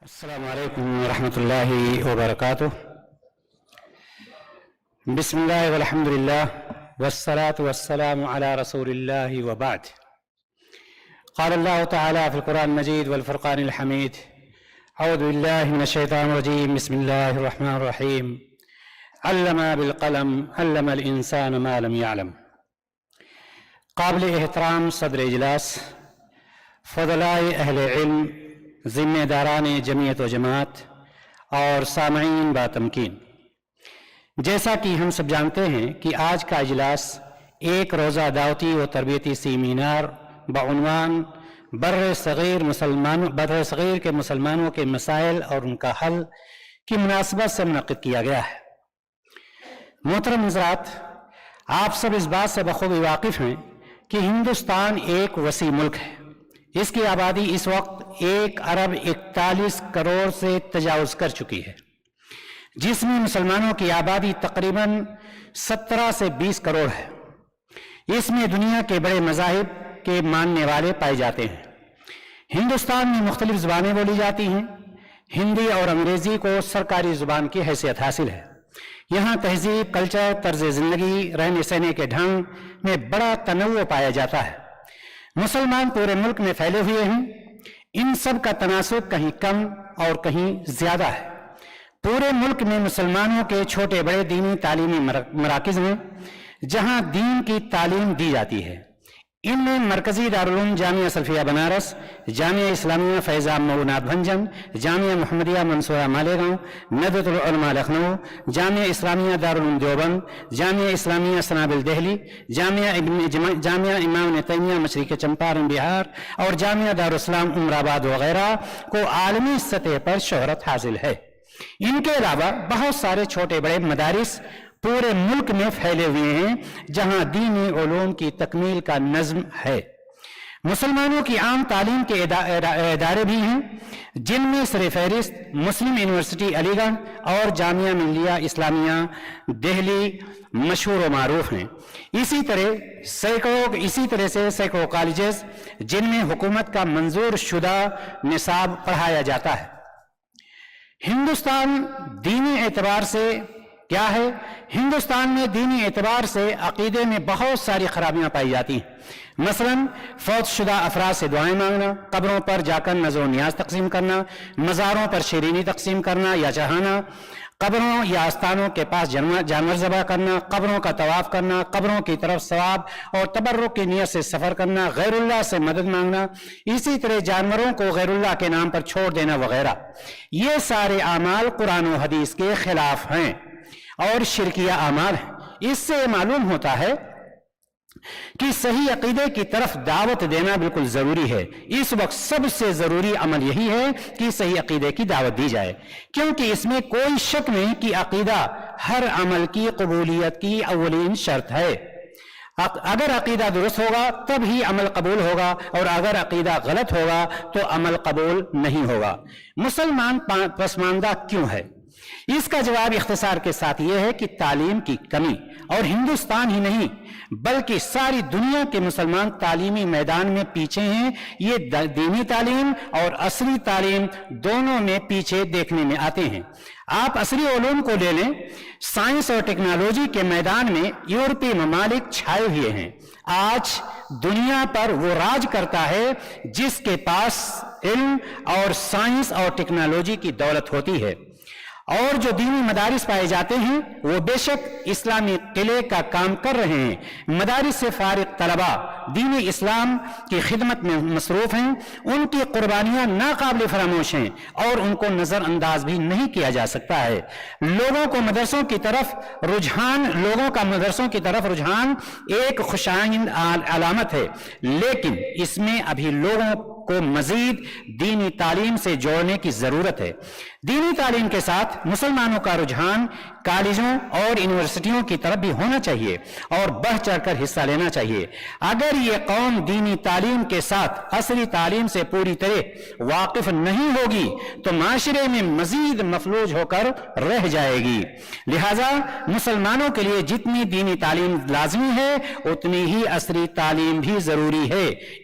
السلام علیکم ورحمۃ اللہ وبرکاتہ۔ بسم اللہ والحمد للہ والصلاة والسلام علی رسول اللہ وبعد۔ قال اللہ تعالی فی القرآن المجید والفرقان الحمید، اعوذ باللہ من الشیطان الرجیم، بسم اللہ الرحمن الرحیم، علم بالقلم علم الانسان ما لم يعلم۔ قابل احترام صدر اجلاس، فضلائے اہل علم، ذمہ داران جمعیت و جماعت اور سامعین با تمکین، جیسا کہ ہم سب جانتے ہیں کہ آج کا اجلاس ایک روزہ دعوتی و تربیتی سیمینار بعنوان بر صغیر کے مسلمانوں کے مسائل اور ان کا حل کی مناسبت سے منعقد کیا گیا ہے۔ محترم حضرات، آپ سب اس بات سے بخوبی واقف ہیں کہ ہندوستان ایک وسیع ملک ہے۔ اس کی آبادی اس وقت 1.41 ارب سے تجاوز کر چکی ہے، جس میں مسلمانوں کی آبادی تقریباً 17 سے 20 کروڑ ہے۔ اس میں دنیا کے بڑے مذاہب کے ماننے والے پائے جاتے ہیں۔ ہندوستان میں مختلف زبانیں بولی جاتی ہیں۔ ہندی اور انگریزی کو سرکاری زبان کی حیثیت حاصل ہے۔ یہاں تہذیب، کلچر، طرز زندگی، رہنے سہنے کے ڈھنگ میں بڑا تنوع پایا جاتا ہے۔ مسلمان پورے ملک میں پھیلے ہوئے ہیں۔ ان سب کا تناسب کہیں کم اور کہیں زیادہ ہے۔ پورے ملک میں مسلمانوں کے چھوٹے بڑے دینی تعلیمی مراکز ہیں جہاں دین کی تعلیم دی جاتی ہے۔ ان میں مرکزی دارالعلوم جامعہ سلفیہ بنارس، جامعہ اسلامیہ فیض عام نوگناتھ بھنجن، جامعہ محمدیہ منصورہ مالیگاؤں، ندوۃ العلماء لکھنؤ، جامعہ اسلامیہ دارالعلوم دیوبند، جامعہ اسلامیہ سنابل دہلی، جامعہ امام ابن تیمیہ مشرق چمپارن بہار اور جامعہ دارالاسلام عمر آباد وغیرہ کو عالمی سطح پر شہرت حاصل ہے۔ ان کے علاوہ بہت سارے چھوٹے بڑے مدارس پورے ملک میں پھیلے ہوئے ہیں جہاں دینی علوم کی تکمیل کا نظم ہے۔ مسلمانوں کی عام تعلیم کے ادارے بھی ہیں، جن میں سر فہرست مسلم یونیورسٹی علی گڑھ اور جامعہ ملیہ اسلامیہ دہلی مشہور و معروف ہیں۔ اسی طرح سے سینکڑوں کالجز جن میں حکومت کا منظور شدہ نصاب پڑھایا جاتا ہے۔ ہندوستان دینی اعتبار سے کیا ہے؟ ہندوستان میں دینی اعتبار سے عقیدے میں بہت ساری خرابیاں پائی جاتی ہیں۔ مثلا فوت شدہ افراد سے دعائیں مانگنا، قبروں پر جا کر نذر و نیاز تقسیم کرنا، مزاروں پر شیرینی تقسیم کرنا یا چڑھانا، قبروں یا آستانوں کے پاس جانور ذبح کرنا، قبروں کا طواف کرنا، قبروں کی طرف ثواب اور تبرک کی نیت سے سفر کرنا، غیر اللہ سے مدد مانگنا، اسی طرح جانوروں کو غیر اللہ کے نام پر چھوڑ دینا وغیرہ، یہ سارے اعمال قرآن و حدیث کے خلاف ہیں اور شرکیہ اعمال ہیں۔ اس سے معلوم ہوتا ہے کہ صحیح عقیدے کی طرف دعوت دینا بالکل ضروری ہے۔ اس وقت سب سے ضروری عمل یہی ہے کہ صحیح عقیدے کی دعوت دی جائے، کیونکہ اس میں کوئی شک نہیں کہ عقیدہ ہر عمل کی قبولیت کی اولین شرط ہے۔ اگر عقیدہ درست ہوگا تب ہی عمل قبول ہوگا، اور اگر عقیدہ غلط ہوگا تو عمل قبول نہیں ہوگا۔ مسلمان پسماندہ کیوں ہے؟ اس کا جواب اختصار کے ساتھ یہ ہے کہ تعلیم کی کمی، اور ہندوستان ہی نہیں بلکہ ساری دنیا کے مسلمان تعلیمی میدان میں پیچھے ہیں۔ یہ دینی تعلیم اور عصری تعلیم دونوں میں پیچھے دیکھنے میں آتے ہیں۔ آپ عصری علوم کو لے لیں، سائنس اور ٹیکنالوجی کے میدان میں یورپی ممالک چھائے ہوئے ہیں۔ آج دنیا پر وہ راج کرتا ہے جس کے پاس علم اور سائنس اور ٹیکنالوجی کی دولت ہوتی ہے، اور جو دینی مدارس پائے جاتے ہیں وہ بے شک اسلامی قلعے کا کام کر رہے ہیں۔ مدارس سے فارغ طلباء دین اسلام کی خدمت میں مصروف ہیں۔ ان کی قربانیاں ناقابل فراموش ہیں اور ان کو نظر انداز بھی نہیں کیا جا سکتا ہے۔ لوگوں کا مدرسوں کی طرف رجحان ایک خوشائند علامت ہے، لیکن اس میں ابھی لوگوں کو مزید دینی تعلیم سے جوڑنے کی ضرورت ہے۔ دینی تعلیم کے ساتھ مسلمانوں کا رجحان کالجوں اور یونیورسٹیوں کی طرف بھی ہونا چاہیے اور بڑھ چڑھ کر حصہ لینا چاہیے۔ اگر یہ قوم دینی تعلیم کے ساتھ عصری تعلیم سے پوری طرح واقف نہیں ہوگی تو معاشرے میں مزید مفلوج ہو کر رہ جائے گی۔ لہذا مسلمانوں کے لیے جتنی دینی تعلیم لازمی ہے اتنی ہی عصری تعلیم بھی ضروری ہے۔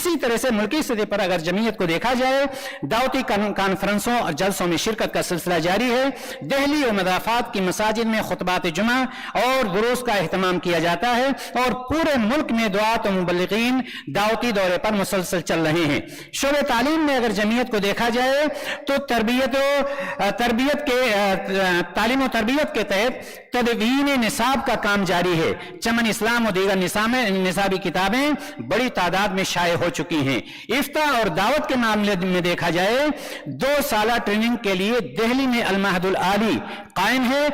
اسی طرح سے ملکی سطح پر اگر جمعیت کو دیکھا جائے، دعوتی کانفرنسوں اور جلسوں میں شرکت کا سلسلہ جاری ہے۔ دہلی و مضافات کی مساجد میں خطبات جمعہ اور دروس کا اہتمام کیا جاتا ہے، اور پورے ملک میں دعات و مبلغین دعوتی دورے پر مسلسل چل رہے ہیں۔ شعبہ تعلیم میں اگر جمعیت کو دیکھا جائے تو تعلیم و تربیت کے تحت تدوین نصاب کا کام جاری ہے۔ چمن اسلام و دیگر نصابی کتابیں بڑی تعداد میں شائع ہو چکی ہیں۔ افتاء اور دعوت کے معاملے میں دیکھا جائے 2 سالہ ٹریننگ کے لیے دہلی میں المعہد العالی قائم ہے۔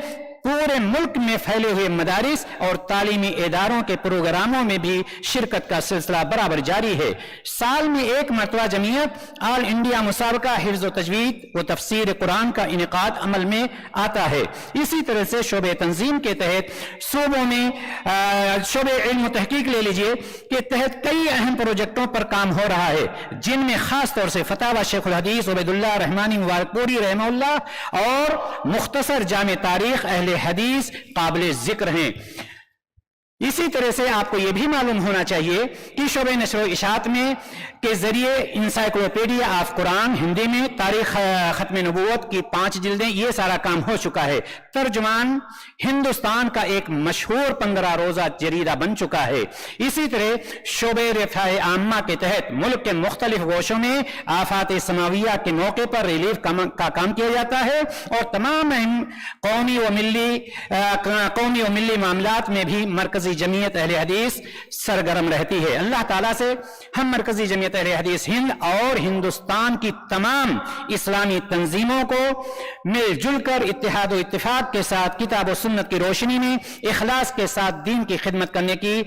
پورے ملک میں پھیلے ہوئے مدارس اور تعلیمی اداروں کے پروگراموں میں بھی شرکت کا سلسلہ برابر جاری ہے۔ سال میں 1 مرتبہ جمعیت آل انڈیا مسابقہ حفظ و تجوید و تفسیر قرآن کا انعقاد عمل میں آتا ہے۔ اسی طرح سے شعبہ تنظیم کے تحت صوبوں میں شعبہ علم و تحقیق لے لیجئے کے تحت کئی اہم پروجیکٹوں پر کام ہو رہا ہے، جن میں خاص طور سے فتاوی شیخ الحدیث عبید اللہ رحمانی مبارک پوری رحمہ اللہ اور مختصر جامع تاریخ اہل حدیث قابل ذکر ہیں۔ اسی طرح سے آپ کو یہ بھی معلوم ہونا چاہیے کہ شعبہ نشر و اشاعت میں کے ذریعے انسائکلوپیڈیا آف قرآن ہندی میں، تاریخ ختم نبوت کی 5 جلدیں، یہ سارا کام ہو چکا ہے۔ ترجمان ہندوستان کا ایک مشہور 15 روزہ جریدہ بن چکا ہے۔ اسی طرح شعبہ رفاہ عامہ کے تحت ملک کے مختلف گوشوں میں آفات سماویہ کے موقع پر ریلیف کا کام کیا جاتا ہے، اور تمام اہم قومی و ملی معاملات میں بھی مرکزی جمعیت اہل حدیث سرگرم رہتی ہے۔ اللہ تعالیٰ سے ہم مرکزی جمعیت اہل حدیث ہند اور ہندوستان کی تمام اسلامی تنظیموں کو مل جل کر اتحاد و اتفاق کے ساتھ کتاب و سنت کی روشنی میں اخلاص کے ساتھ دین کی خدمت کرنے کی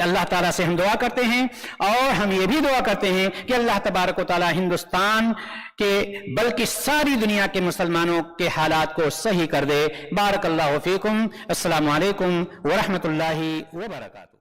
اللہ تعالیٰ سے ہم دعا کرتے ہیں، اور ہم یہ بھی دعا کرتے ہیں کہ اللہ تبارک و تعالیٰ ہندوستان کے بلکہ ساری دنیا کے مسلمانوں کے حالات کو صحیح کر دے۔ بارک اللہ فیکم۔ السلام علیکم ورحمۃ اللہ وبرکاتہ۔